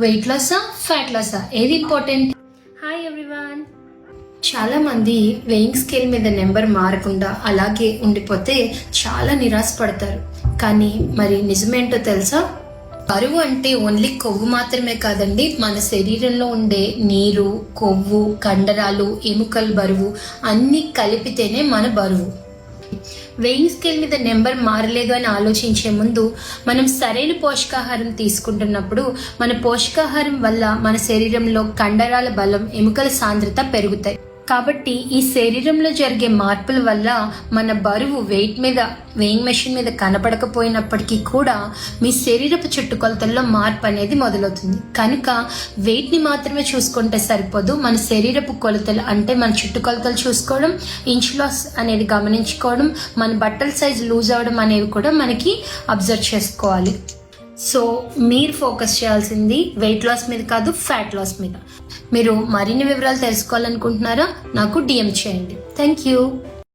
Wait లాసా fat లాసా ఏది important? Hi everyone. చాలా మంది వెయింగ్ స్కేల్ మీద నెంబర్ మారకుండా అలాగే ఉండిపోతే చాలా నిరాశపడతారు. కానీ మరి నిజమేంటో తెలుసా? బరువు అంటే ఓన్లీ కొవ్వు మాత్రమే కాదండి, మన శరీరంలో ఉండే నీరు, కొవ్వు, కండరాలు, ఎముకల బరువు అన్నీ కలిపితేనే మన బరువు. వెయింగ్ స్కేల్ మీద నెంబర్ మారలేదు అని ఆలోచించే ముందు మనం సరైన పోషకాహారం తీసుకుంటున్నప్పుడు మన పోషకాహారం వల్ల మన శరీరంలో కండరాల బలం, ఎముకల సాంద్రత పెరుగుతాయి. కాబట్టి ఈ శరీరంలో జరిగే మార్పుల వల్ల మన బరువు వెయింగ్ మెషిన్ మీద కనపడకపోయినప్పటికీ కూడా మీ శరీరపు చుట్టుకొలతల్లో మార్పు అనేది మొదలవుతుంది. కనుక వెయిట్ ని మాత్రమే చూసుకుంటే సరిపోదు, మన శరీరపు కొలతలు అంటే మన చుట్టుకొలతలు చూసుకోవడం, ఇంచ్ లాస్ అనేది గమనించుకోవడం, మన బట్టల సైజ్ లూజ్ అవడం అనేవి కూడా మనకి అబ్జర్వ్ చేసుకోవాలి. సో మీరు ఫోకస్ చేయాల్సింది వెయిట్ లాస్ మీద కాదు, ఫ్యాట్ లాస్ మీద. మీరు మరిన్ని వివరాలు తెలుసుకోవాలనుకుంటున్నారా? నాకు DM చేయండి. Thank you.